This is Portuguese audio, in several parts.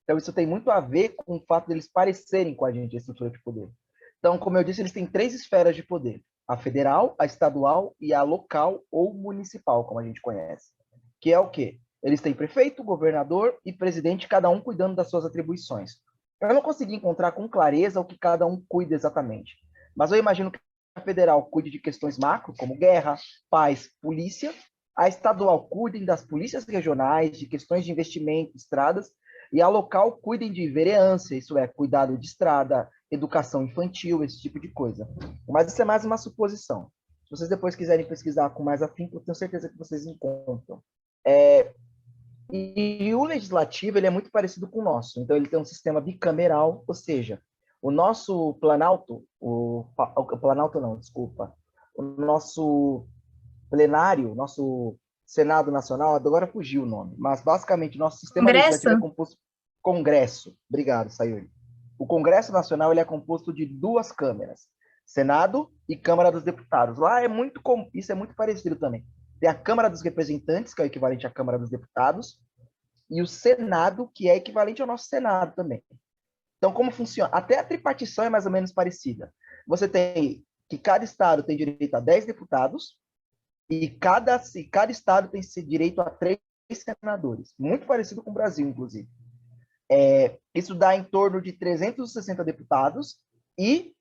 Então, isso tem muito a ver com o fato deles parecerem com a gente, a estrutura de poder. Então, como eu disse, eles têm 3 esferas de poder: a federal, a estadual e a local ou municipal, como a gente conhece. Que é o quê? Eles têm prefeito, governador e presidente, cada um cuidando das suas atribuições. Eu não consegui encontrar com clareza o que cada um cuida exatamente, mas eu imagino que a federal cuide de questões macro, como guerra, paz, polícia, a estadual cuidem das polícias regionais, de questões de investimento, estradas, e a local cuidem de vereança, isso é, cuidado de estrada, educação infantil, esse tipo de coisa. Mas isso é mais uma suposição. Se vocês depois quiserem pesquisar com mais afinco, eu tenho certeza que vocês encontram. E o legislativo ele é muito parecido com o nosso. Então, ele tem um sistema bicameral, ou seja, o nosso Planalto, o Planalto não, desculpa, o nosso plenário, nosso Senado Nacional, agora fugiu o nome, mas basicamente nosso sistema Congresso? legislativo é composto Congresso. Obrigado, Sayuri. O Congresso Nacional ele é composto de 2 câmeras, Senado e Câmara dos Deputados. Lá é muito isso é muito parecido também. Tem a Câmara dos Representantes, que é o equivalente à Câmara dos Deputados, e o Senado, que é equivalente ao nosso Senado também. Então, como funciona? Até a tripartição é mais ou menos parecida. Você tem que cada estado tem direito a 10 deputados, e cada estado tem direito a 3 senadores. Muito parecido com o Brasil, inclusive. Isso dá em torno de 360 deputados e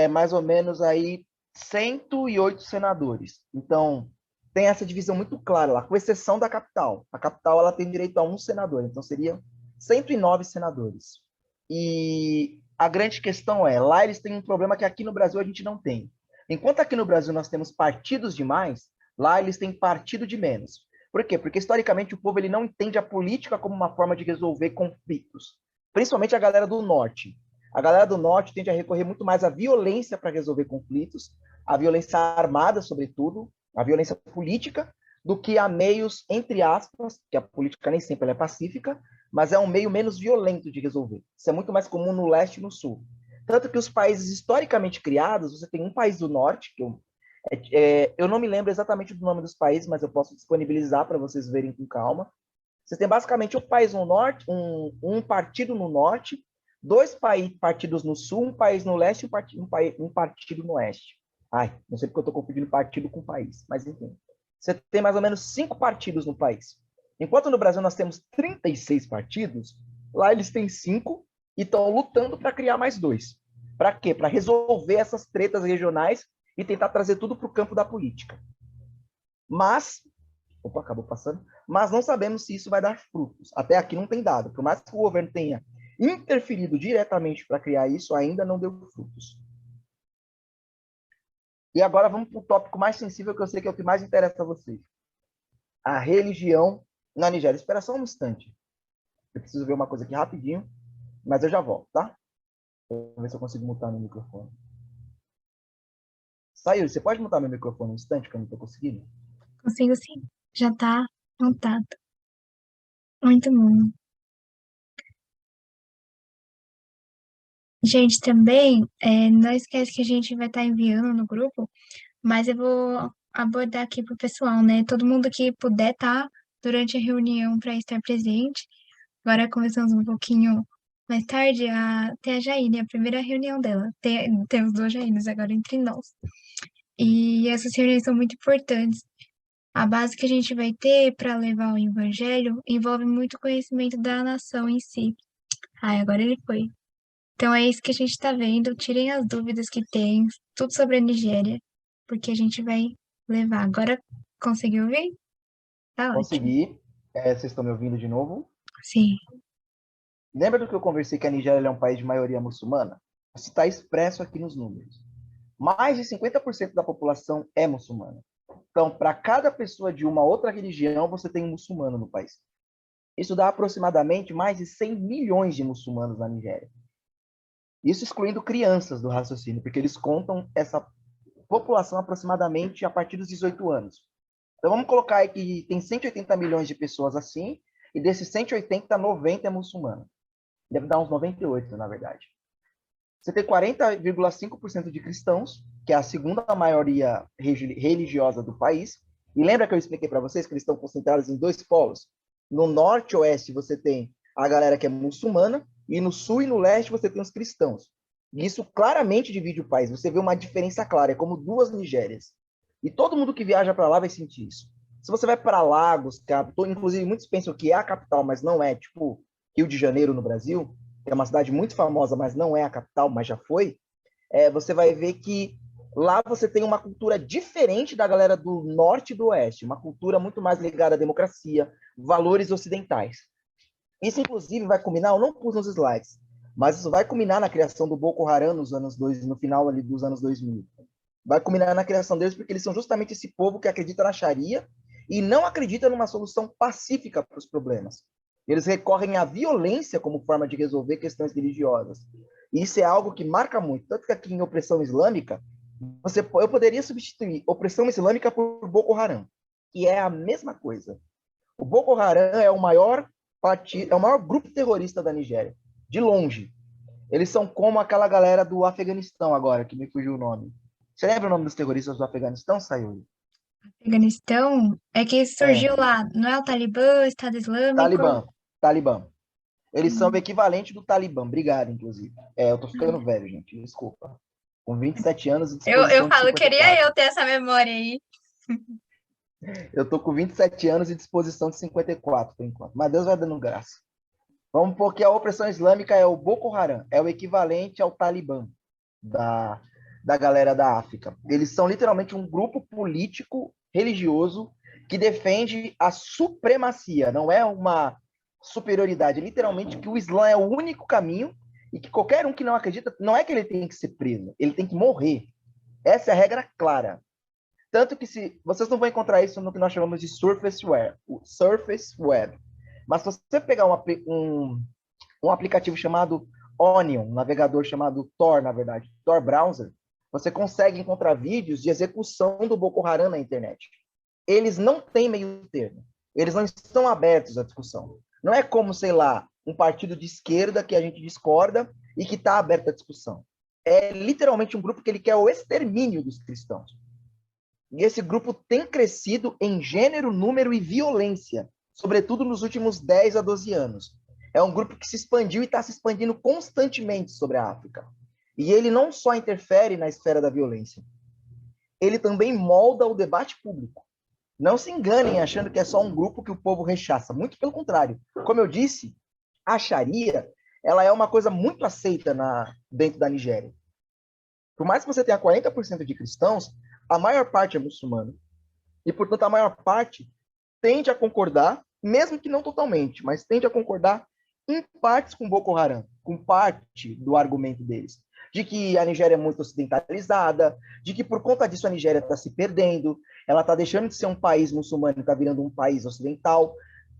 mais ou menos aí 108 senadores. Então, tem essa divisão muito clara lá, com exceção da capital. A capital ela tem direito a 1 senador, então seriam 109 senadores. E a grande questão é, lá eles têm um problema que aqui no Brasil a gente não tem. Enquanto aqui no Brasil nós temos partidos demais, lá eles têm partido de menos. Por quê? Porque historicamente o povo ele não entende a política como uma forma de resolver conflitos. Principalmente a galera do norte. A galera do norte tende a recorrer muito mais à violência para resolver conflitos, à violência armada, sobretudo, à violência política, do que a meios, entre aspas, que a política nem sempre é pacífica, mas é um meio menos violento de resolver. Isso é muito mais comum no leste e no sul. Tanto que os países historicamente criados, você tem um país do norte, que eu não me lembro exatamente do nome dos países, mas eu posso disponibilizar para vocês verem com calma. Você tem basicamente um país no norte, um partido no norte, 2 partidos no sul, um país no leste e um partido no oeste. Ai, não sei porque eu estou confundindo partido com país, mas enfim. Você tem mais ou menos 5 partidos no país. Enquanto no Brasil nós temos 36 partidos, lá eles têm 5 e estão lutando para criar mais 2. Para quê? Para resolver essas tretas regionais e tentar trazer tudo para o campo da política. Mas, opa, acabou passando, mas não sabemos se isso vai dar frutos. Até aqui não tem dado. Por mais que o governo tenha interferido diretamente para criar isso, ainda não deu frutos. E agora vamos para o tópico mais sensível, que eu sei que é o que mais interessa a vocês. A religião na Nigéria. Espera só um instante. Eu preciso ver uma coisa aqui rapidinho, mas eu já volto, tá? Vou ver se eu consigo mutar meu microfone. Saiu, você pode mutar meu microfone um instante, que eu não estou conseguindo? Consigo sim. Já tá montado. Muito bom. Gente, também, não esquece que a gente vai estar enviando no grupo, mas eu vou abordar aqui pro pessoal, né? Todo mundo que puder tá durante a reunião para estar presente. Agora começamos um pouquinho mais tarde, tem a Jaine, a primeira reunião dela. Temos 2 Jaines agora entre nós. E essas reuniões são muito importantes. A base que a gente vai ter para levar o evangelho envolve muito conhecimento da nação em si. Ai, agora ele foi. Então é isso que a gente está vendo. Tirem as dúvidas que tem, tudo sobre a Nigéria, porque a gente vai levar. Agora conseguiu ouvir? Tá ótimo. Consegui. Vocês estão me ouvindo de novo? Sim. Lembra do que eu conversei que a Nigéria é um país de maioria muçulmana? Isso está expresso aqui nos números. Mais de 50% da população é muçulmana. Então, para cada pessoa de uma outra religião, você tem um muçulmano no país. Isso dá aproximadamente mais de 100 milhões de muçulmanos na Nigéria. Isso excluindo crianças do raciocínio, porque eles contam essa população aproximadamente a partir dos 18 anos. Então, vamos colocar aí que tem 180 milhões de pessoas assim, e desses 180, 90 é muçulmano. Deve dar uns 98, na verdade. Você tem 40,5% de cristãos, que é a segunda maioria religiosa do país. E lembra que eu expliquei para vocês que eles estão concentrados em 2 polos? No norte e oeste você tem a galera que é muçulmana, e no sul e no leste você tem os cristãos. E isso claramente divide o país. Você vê uma diferença clara, é como duas Nigérias. E todo mundo que viaja para lá vai sentir isso. Se você vai para Lagos, inclusive muitos pensam que é a capital, mas não é, tipo Rio de Janeiro no Brasil, que é uma cidade muito famosa, mas não é a capital, mas já foi, você vai ver que lá você tem uma cultura diferente da galera do norte e do oeste, uma cultura muito mais ligada à democracia, valores ocidentais. Isso, inclusive, vai culminar, eu não pus nos slides, mas isso vai culminar na criação do Boko Haram no final ali dos anos 2000. Vai culminar na criação deles porque eles são justamente esse povo que acredita na Sharia e não acredita numa solução pacífica para os problemas. Eles recorrem à violência como forma de resolver questões religiosas. E isso é algo que marca muito. Tanto que aqui em opressão islâmica, eu poderia substituir opressão islâmica por Boko Haram, que é a mesma coisa. O Boko Haram é o maior grupo terrorista da Nigéria, de longe. Eles são como aquela galera do Afeganistão agora, que me fugiu o nome. Você lembra o nome dos terroristas do Afeganistão, Sayuri? Afeganistão é que É, surgiu lá, não é o Talibã, Estado Islâmico? Talibã. Talibã. Eles são o Hum. equivalente do Talibã. Obrigado, inclusive. Eu tô ficando velho, gente. Desculpa. Com 27 anos e Eu disposição de falo, queria 54. eu ter essa memória aí. Eu tô com 27 anos e disposição de 54, por enquanto. Mas Deus vai dando graça. Vamos porque a opressão islâmica é o Boko Haram. É o equivalente ao Talibã da, da galera da África. Eles são literalmente um grupo político religioso que defende a supremacia, não é uma superioridade, literalmente que o Islã é o único caminho e que qualquer um que não acredita, não é que ele tem que ser preso, ele tem que morrer. Essa é a regra clara. Tanto que se vocês não vão encontrar isso no que nós chamamos de Surface Web, o Surface Web. Mas se você pegar um aplicativo chamado Onion, um navegador chamado Tor, na verdade, Tor Browser, você consegue encontrar vídeos de execução do Boko Haram na internet. Eles não têm meio termo. Eles não estão abertos à discussão. Não é como, sei lá, um partido de esquerda que a gente discorda e que está aberto à discussão. É literalmente um grupo que ele quer o extermínio dos cristãos. E esse grupo tem crescido em gênero, número e violência, sobretudo nos últimos 10 a 12 anos. É um grupo que se expandiu e está se expandindo constantemente sobre a África. E ele não só interfere na esfera da violência, ele também molda o debate público. Não se enganem achando que é só um grupo que o povo rechaça. Muito pelo contrário. Como eu disse, a Sharia ela é uma coisa muito aceita dentro da Nigéria. Por mais que você tenha 40% de cristãos, a maior parte é muçulmana. E, portanto, a maior parte tende a concordar, mesmo que não totalmente, mas tende a concordar em partes com Boko Haram, com parte do argumento deles. De que a Nigéria é muito ocidentalizada, de que por conta disso a Nigéria está se perdendo, ela está deixando de ser um país muçulmano e está virando um país ocidental,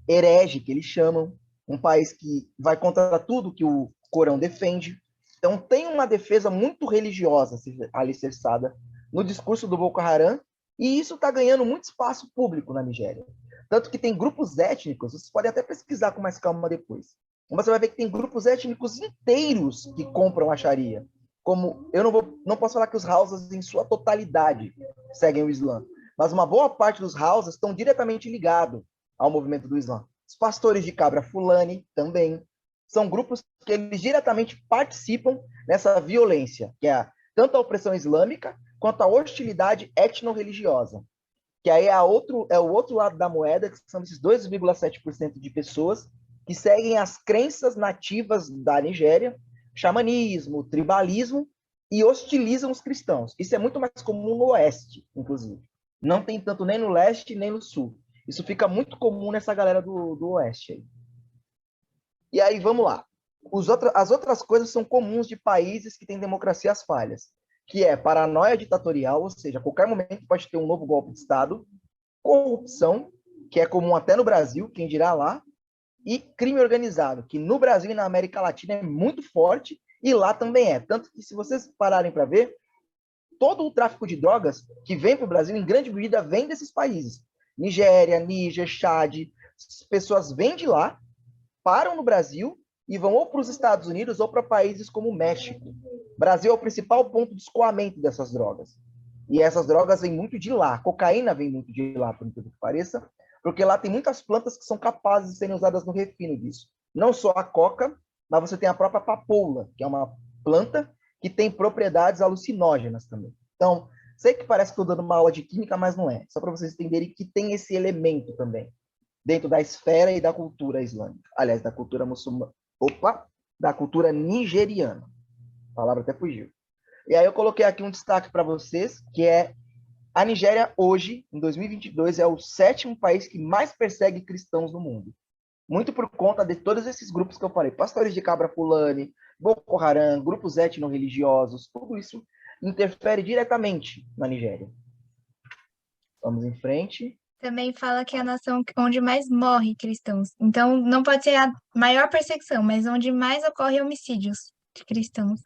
herege, que eles chamam, um país que vai contra tudo que o Corão defende. Então, tem uma defesa muito religiosa alicerçada no discurso do Boko Haram, e isso está ganhando muito espaço público na Nigéria. Tanto que tem grupos étnicos, vocês podem até pesquisar com mais calma depois. Você vai ver que tem grupos étnicos inteiros que compram a Sharia. Como eu não posso falar que os Hausas em sua totalidade seguem o Islã, mas uma boa parte dos Hausas estão diretamente ligados ao movimento do Islã. Os pastores de Cabra Fulani também são grupos que eles diretamente participam nessa violência, que é tanto a opressão islâmica quanto a hostilidade etno-religiosa. Que aí é o outro lado da moeda, que são esses 2,7% de pessoas que seguem as crenças nativas da Nigéria, xamanismo, tribalismo, e hostilizam os cristãos. Isso é muito mais comum no oeste, inclusive. Não tem tanto nem no leste, nem no sul. Isso fica muito comum nessa galera do oeste. Aí. E aí, vamos lá. As outras coisas são comuns de países que têm democracias falhas, que é paranoia ditatorial, ou seja, a qualquer momento pode ter um novo golpe de Estado, corrupção, que é comum até no Brasil, quem dirá lá, e crime organizado, que no Brasil e na América Latina é muito forte, e lá também é. Tanto que, se vocês pararem para ver, todo o tráfico de drogas que vem para o Brasil, em grande medida, vem desses países. Nigéria, Níger, Chad, as pessoas vêm de lá, param no Brasil e vão ou para os Estados Unidos ou para países como o México. O Brasil é o principal ponto de escoamento dessas drogas. E essas drogas vêm muito de lá. A cocaína vem muito de lá, por incrível que pareça, porque lá tem muitas plantas que são capazes de serem usadas no refino disso. não só a coca, mas você tem a própria papoula, que é uma planta que tem propriedades alucinógenas também. Então, sei que parece que estou dando uma aula de química, mas não é. Só para vocês entenderem que tem esse elemento também, dentro da esfera e da cultura islâmica. Aliás, da cultura muçulmana. Opa! Da cultura nigeriana. A palavra até fugiu. E aí eu coloquei aqui um destaque para vocês, que é a Nigéria hoje, em 2022, é o 7º país que mais persegue cristãos no mundo. Muito por conta de todos esses grupos que eu falei, pastores de cabra fulani, Boko Haram, grupos etno-religiosos, tudo isso interfere diretamente na Nigéria. Vamos em frente. Também fala que é a nação onde mais morre cristãos. Então, não pode ser a maior perseguição, mas onde mais ocorre homicídios de cristãos.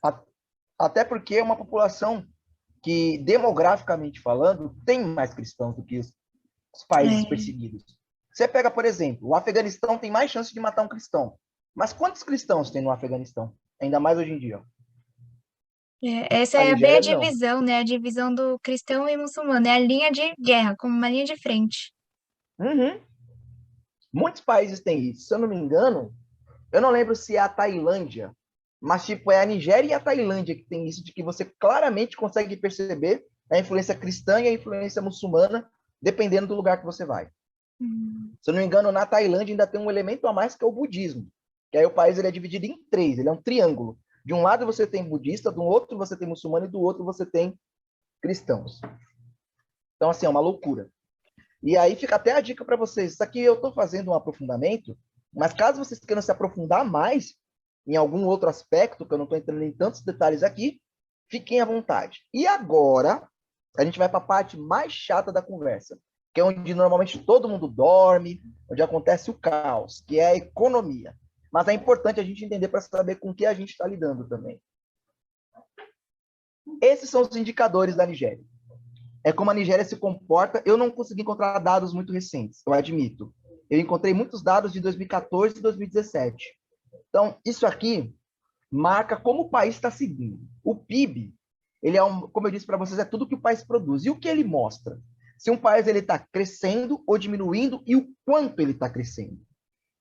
Até porque é uma população que, demograficamente falando, tem mais cristãos do que os países É, perseguidos. Você pega, por exemplo, o Afeganistão tem mais chance de matar um cristão. Mas quantos cristãos tem no Afeganistão? Ainda mais hoje em dia. essa A é bem a Nigéria, não. divisão, né? A divisão do cristão e muçulmano. É a linha de guerra, como uma linha de frente. Uhum. Muitos países têm isso. Se eu não me engano, eu não lembro se é a Tailândia, mas tipo, é a Nigéria e a Tailândia que tem isso, de que você claramente consegue perceber a influência cristã e a influência muçulmana, dependendo do lugar que você vai. Se eu não me engano, na Tailândia ainda tem um elemento a mais que é o budismo. Que aí o país ele é dividido em 3, ele é um triângulo. De um lado você tem budista, do outro você tem muçulmano e do outro você tem cristãos. Então, assim, é uma loucura. E aí fica até a dica para vocês. Isso aqui eu estou fazendo um aprofundamento, mas caso vocês queiram se aprofundar mais em algum outro aspecto, que eu não estou entrando em tantos detalhes aqui, fiquem à vontade. E agora, a gente vai para a parte mais chata da conversa, que é onde normalmente todo mundo dorme, onde acontece o caos, que é a economia. Mas é importante a gente entender para saber com que a gente está lidando também. Esses são os indicadores da Nigéria. É como a Nigéria se comporta. Eu não consegui encontrar dados muito recentes, eu admito. Eu encontrei muitos dados de 2014 e 2017. Então, isso aqui marca como o país está seguindo. O PIB, ele é como eu disse para vocês, é tudo que o país produz. E o que ele mostra? Se um país ele está crescendo ou diminuindo e o quanto ele está crescendo.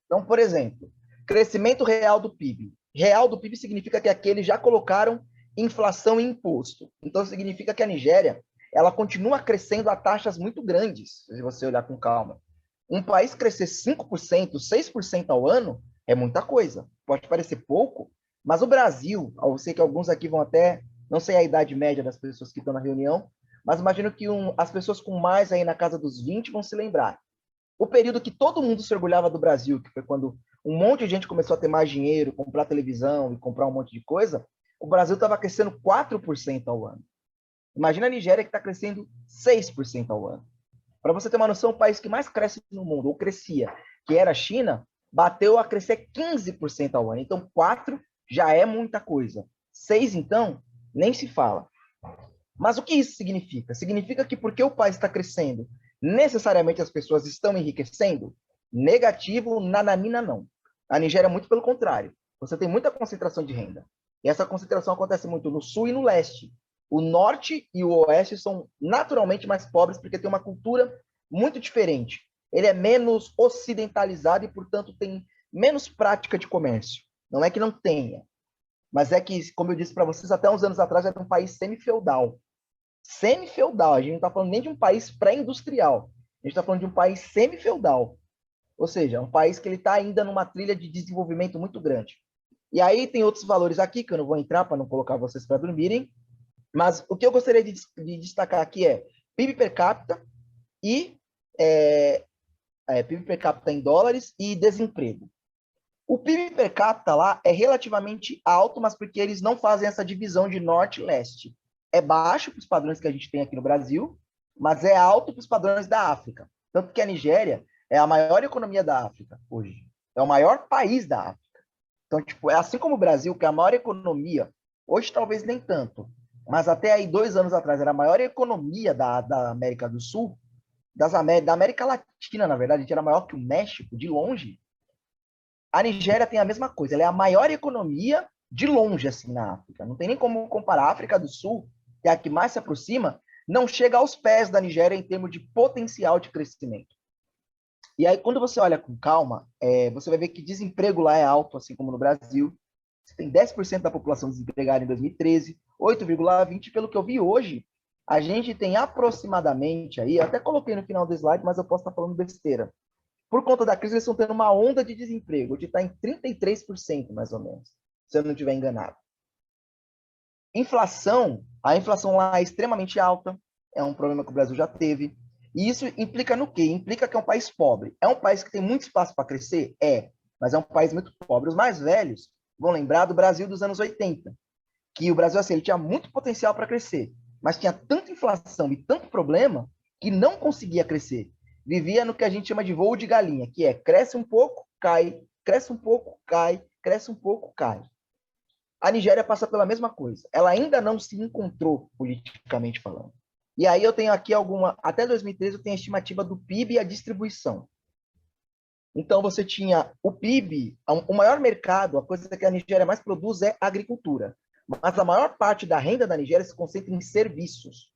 Então, por exemplo, crescimento real do PIB. Real do PIB significa que aqui eles já colocaram inflação e imposto. Então, significa que a Nigéria ela continua crescendo a taxas muito grandes, se você olhar com calma. Um país crescer 5%, 6% ao ano é muita coisa. Pode parecer pouco, mas o Brasil, eu sei que alguns aqui vão até, não sei a idade média das pessoas que estão na reunião, mas imagino que as pessoas com mais aí na casa dos 20 vão se lembrar. O período que todo mundo se orgulhava do Brasil, que foi quando um monte de gente começou a ter mais dinheiro, comprar televisão e comprar um monte de coisa, o Brasil estava crescendo 4% ao ano. Imagina a Nigéria que está crescendo 6% ao ano. Para você ter uma noção, o país que mais cresce no mundo, ou crescia, que era a China, bateu a crescer 15% ao ano. Então, 4 já é muita coisa. 6, então, nem se fala. Mas o que isso significa? Significa que porque o país está crescendo, necessariamente as pessoas estão enriquecendo? Negativo, nananina, não. A Nigéria é muito pelo contrário. Você tem muita concentração de renda. E essa concentração acontece muito no sul e no leste. O norte e o oeste são naturalmente mais pobres porque tem uma cultura muito diferente. Ele é menos ocidentalizado e, portanto, tem menos prática de comércio. Não é que não tenha, mas é que, como eu disse para vocês, até uns anos atrás era um país semi-feudal. Semi-feudal, a gente não está falando nem de um país pré-industrial, a gente está falando de um país semi-feudal. Ou seja, um país que ele está ainda numa trilha de desenvolvimento muito grande. E aí tem outros valores aqui que eu não vou entrar para não colocar vocês para dormirem, mas o que eu gostaria de destacar aqui é PIB per capita e PIB per capita em dólares e desemprego. O PIB per capita lá é relativamente alto, mas porque eles não fazem essa divisão de norte e leste. É baixo para os padrões que a gente tem aqui no Brasil, mas é alto para os padrões da África. Tanto que a Nigéria é a maior economia da África hoje. É o maior país da África. Então, tipo, é assim como o Brasil, que é a maior economia, hoje talvez nem tanto, mas até aí 2 anos atrás era a maior economia da América do Sul, da América Latina, na verdade, a gente era maior que o México, de longe. A Nigéria tem a mesma coisa, ela é a maior economia de longe, assim, na África. Não tem nem como comparar. A África do Sul, que é a que mais se aproxima, não chega aos pés da Nigéria em termos de potencial de crescimento. E aí, quando você olha com calma, você vai ver que desemprego lá é alto, assim como no Brasil. Você tem 10% da população desempregada em 2013, 8,20%. Pelo que eu vi hoje, a gente tem aproximadamente aí, até coloquei no final do slide, mas eu posso estar falando besteira. Por conta da crise, eles estão tendo uma onda de desemprego, de estar em 33%, mais ou menos, se eu não estiver enganado. Inflação, a inflação lá é extremamente alta, é um problema que o Brasil já teve. E isso implica no quê? Implica que é um país pobre. É um país que tem muito espaço para crescer? É, mas é um país muito pobre. Os mais velhos vão lembrar do Brasil dos anos 80, que o Brasil assim, ele tinha muito potencial para crescer, mas tinha tanta inflação e tanto problema que não conseguia crescer. Vivia no que a gente chama de voo de galinha, que é cresce um pouco, cai, cresce um pouco, cai, cresce um pouco, cai. A Nigéria passa pela mesma coisa. Ela ainda não se encontrou politicamente falando. E aí eu tenho aqui até 2013 eu tenho a estimativa do PIB e a distribuição. Então você tinha o PIB, o maior mercado, a coisa que a Nigéria mais produz é agricultura. Mas a maior parte da renda da Nigéria se concentra em serviços.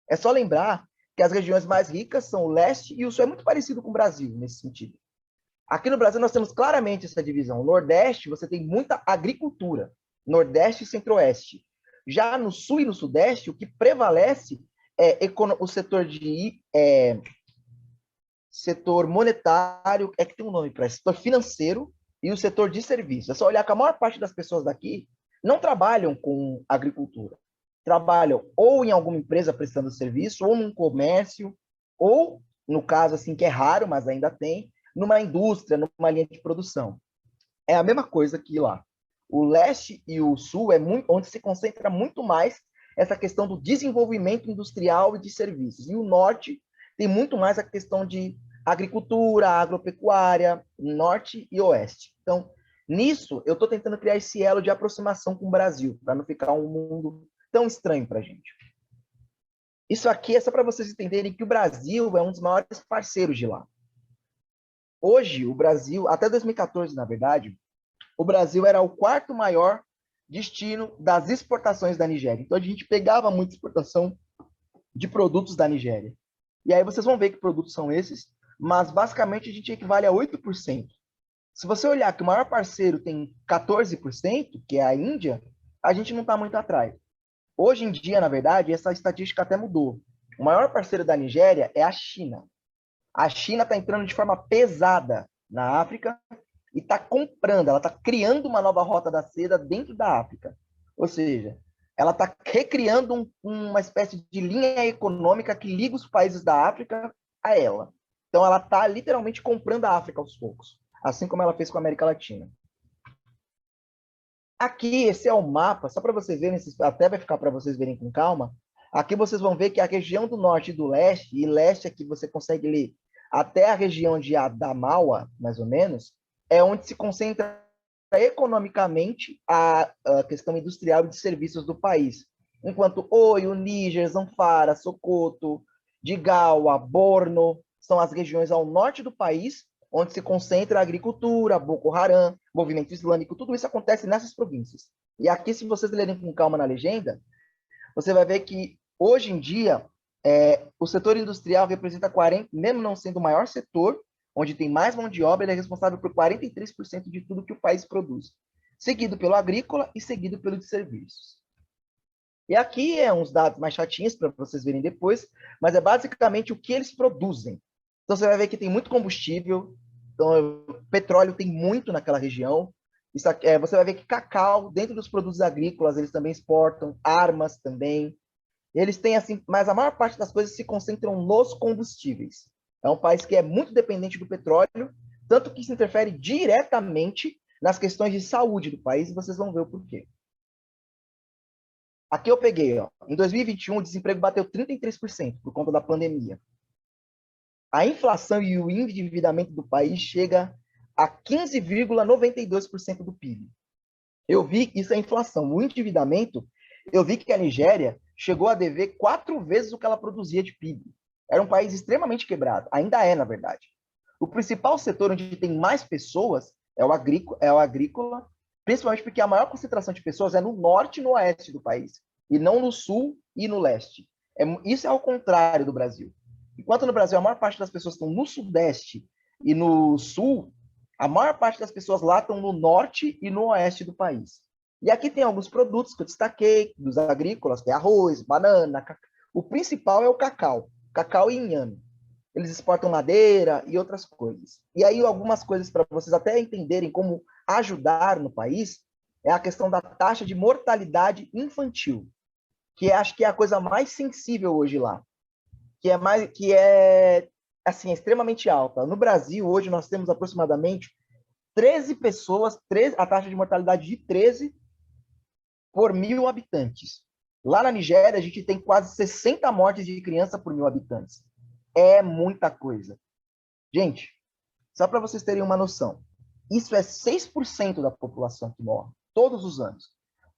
É só lembrar que as regiões mais ricas são o leste e o sul. É muito parecido com o Brasil nesse sentido. Aqui no Brasil nós temos claramente essa divisão. No Nordeste você tem muita agricultura, Nordeste e Centro-Oeste. Já no Sul e no Sudeste, o que prevalece é o setor monetário, é que tem um nome para isso, setor financeiro e o setor de serviços. É só olhar que a maior parte das pessoas daqui não trabalham com agricultura. Trabalham ou em alguma empresa prestando serviço, ou num comércio, ou, no caso assim, que é raro, mas ainda tem, numa indústria, numa linha de produção. É a mesma coisa que lá. O leste e o sul é muito, onde se concentra muito mais essa questão do desenvolvimento industrial e de serviços. E o norte tem muito mais a questão de agricultura, agropecuária, norte e oeste. Então, nisso, eu estou tentando criar esse elo de aproximação com o Brasil, para não ficar um mundo tão estranho para a gente. Isso aqui é só para vocês entenderem que o Brasil é um dos maiores parceiros de lá. Hoje, o Brasil, até 2014, na verdade, o Brasil era o quarto maior destino das exportações da Nigéria. Então, a gente pegava muita exportação de produtos da Nigéria. E aí vocês vão ver que produtos são esses, mas basicamente a gente equivale a 8%. Se você olhar que o maior parceiro tem 14%, que é a Índia, a gente não está muito atrás. Hoje em dia, na verdade, essa estatística até mudou. O maior parceiro da Nigéria é a China. A China está entrando de forma pesada na África e está comprando, ela está criando uma nova rota da seda dentro da África. Ou seja, ela está recriando uma espécie de linha econômica que liga os países da África a ela. Então, ela está literalmente comprando a África aos poucos, assim como ela fez com a América Latina. Aqui, esse é o mapa, só para vocês verem, até vai ficar para vocês verem com calma. Aqui vocês vão ver que a região do norte e do leste, e leste aqui você consegue ler até a região de Adamawa, mais ou menos, é onde se concentra economicamente a questão industrial e de serviços do país. Enquanto Oio, Níger, Zamfara, Sokoto, Jigawa, Borno são as regiões ao norte do país, onde se concentra a agricultura, Boko Haram, movimento islâmico, tudo isso acontece nessas províncias. E aqui, se vocês lerem com calma na legenda, você vai ver que, hoje em dia, o setor industrial representa 40%, mesmo não sendo o maior setor, onde tem mais mão de obra, ele é responsável por 43% de tudo que o país produz, seguido pelo agrícola e seguido pelo de serviços. E aqui é uns dados mais chatinhos para vocês verem depois, mas é basicamente o que eles produzem. Então você vai ver que tem muito combustível, então petróleo tem muito naquela região. Isso aqui, você vai ver que cacau, dentro dos produtos agrícolas, eles também exportam, armas também. Eles têm assim, mas a maior parte das coisas se concentram nos combustíveis. É um país que é muito dependente do petróleo, tanto que isso interfere diretamente nas questões de saúde do país, e vocês vão ver o porquê. Aqui eu peguei, ó, em 2021 o desemprego bateu 33% por conta da pandemia. A inflação e o endividamento do país chega a 15,92% do PIB. Eu vi isso é inflação. O endividamento, eu vi que a Nigéria chegou a dever 4 vezes o que ela produzia de PIB. Era um país extremamente quebrado. Ainda é, na verdade. O principal setor onde tem mais pessoas é o agrícola, principalmente porque a maior concentração de pessoas é no norte e no oeste do país, e não no sul e no leste. Isso é ao contrário do Brasil. Enquanto no Brasil a maior parte das pessoas estão no sudeste, E no sul, a maior parte das pessoas lá estão no norte e no oeste do país. E aqui tem alguns produtos que eu destaquei, dos agrícolas, que é arroz, banana, cacau. O principal é o cacau e inhame. Eles exportam madeira e outras coisas. E aí algumas coisas para vocês até entenderem como ajudar no país é a questão da taxa de mortalidade infantil, que acho que é a coisa mais sensível hoje lá, que é assim, extremamente alta. No Brasil, hoje, nós temos aproximadamente 13 pessoas, 13, a taxa de mortalidade de 13 por 1.000 habitantes. Lá na Nigéria, a gente tem quase 60 mortes de criança por 1.000 habitantes. É muita coisa. Gente, só para vocês terem uma noção, isso é 6% da população que morre, todos os anos.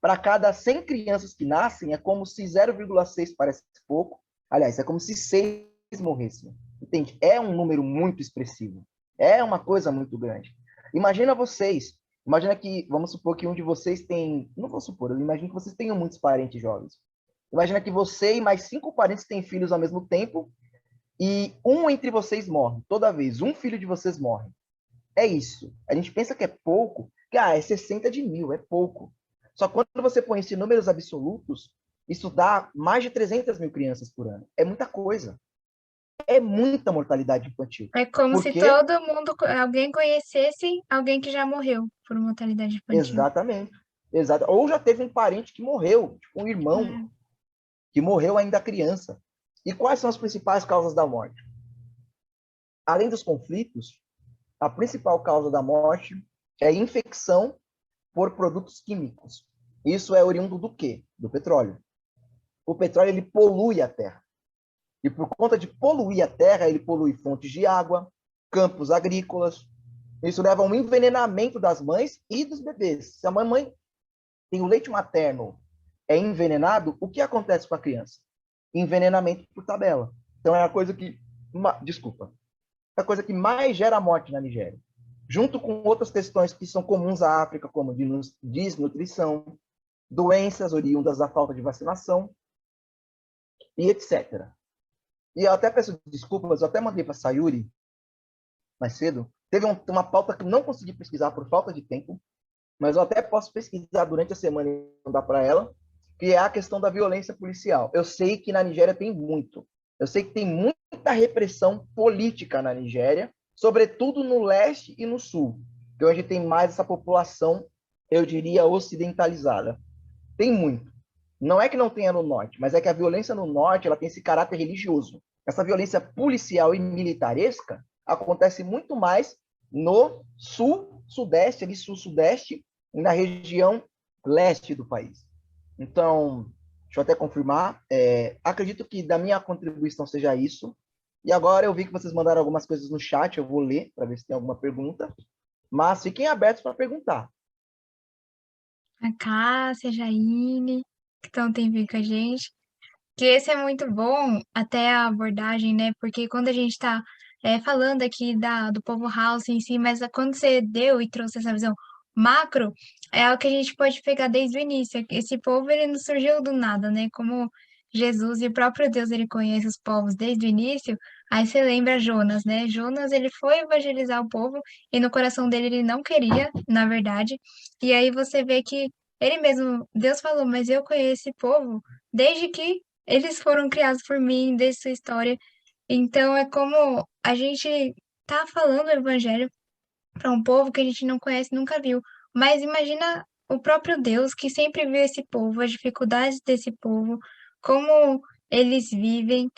Para cada 100 crianças que nascem, é como se 0,6 parece pouco. Aliás, é como se 6 morressem. Entende? É um número muito expressivo. É uma coisa muito grande. Imagina vocês. Imagina que, vamos supor que um de vocês tem. Não vou supor, eu imagino que vocês tenham muitos parentes jovens. Imagina que você e mais 5 parentes têm filhos ao mesmo tempo e um entre vocês morre. Toda vez, um filho de vocês morre. É isso. A gente pensa que é pouco, que é 60 de 1.000, é pouco. Só que quando você põe isso em números absolutos, isso dá mais de 300 mil crianças por ano. É muita coisa. É muita mortalidade infantil. É como se Porque, todo mundo, alguém conhecesse alguém que já morreu por mortalidade infantil. exatamente, ou já teve um parente que morreu, tipo um irmão É. que morreu ainda criança. E quais são as principais causas da morte? Além dos conflitos, a principal causa da morte é infecção por produtos químicos. Isso é oriundo do quê? Do petróleo. O petróleo ele polui a terra. E por conta de poluir a terra, ele polui fontes de água, campos agrícolas. Isso leva a um envenenamento das mães e dos bebês. Se a mamãe tem o leite materno é envenenado, o que acontece com a criança? Envenenamento por tabela. Então é a coisa que, desculpa, é a coisa que mais gera morte na Nigéria. Junto com outras questões que são comuns à África, como desnutrição, doenças oriundas da falta de vacinação e etc. E eu até peço desculpas, eu até mandei para a Sayuri mais cedo. Teve uma pauta que não consegui pesquisar por falta de tempo, mas eu até posso pesquisar durante a semana e mandar para ela, que é a questão da violência policial. Eu sei que na Nigéria tem muito. Eu sei que tem muita repressão política na Nigéria, sobretudo no leste e no sul, que é onde tem mais essa população, eu diria, ocidentalizada. Tem muito. Não é que não tenha no norte, mas é que a violência no norte ela tem esse caráter religioso. Essa violência policial e militaresca acontece muito mais no sul, sudeste, ali sul-sudeste, e na região leste do país. Então, deixa eu até confirmar. Acredito que da minha contribuição seja isso. E agora eu vi que vocês mandaram algumas coisas no chat, eu vou ler para ver se tem alguma pergunta. Mas fiquem abertos para perguntar. A Cássia, a Jaine, que estão tem vindo com a gente. Que esse é muito bom, até a abordagem, né? Porque quando a gente está falando aqui do povo house em si, mas quando você deu e trouxe essa visão macro, é algo que a gente pode pegar desde o início. Esse povo, ele não surgiu do nada, né? Como Jesus e o próprio Deus, ele conhece os povos desde o início. Aí você lembra Jonas, né? Jonas, ele foi evangelizar o povo e no coração dele ele não queria, na verdade. E aí você vê que ele mesmo, Deus falou, mas eu conheço esse povo desde que eles foram criados por mim, desde sua história. Então é como a gente tá falando o evangelho para um povo que a gente não conhece, nunca viu. Mas imagina o próprio Deus que sempre viu esse povo, as dificuldades desse povo, como eles vivem.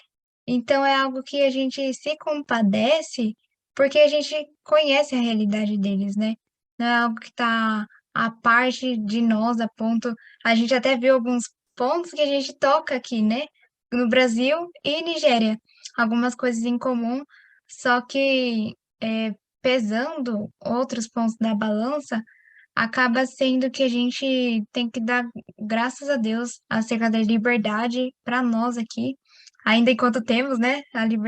Então é algo que a gente se compadece porque a gente conhece a realidade deles, né? Não é algo que está à parte de nós, a ponto. A gente até viu alguns pontos que a gente toca aqui, né? No Brasil e Nigéria. Algumas coisas em comum, só que pesando outros pontos da balança, acaba sendo que a gente tem que dar graças a Deus acerca da liberdade para nós aqui, ainda enquanto temos, né, a liberdade.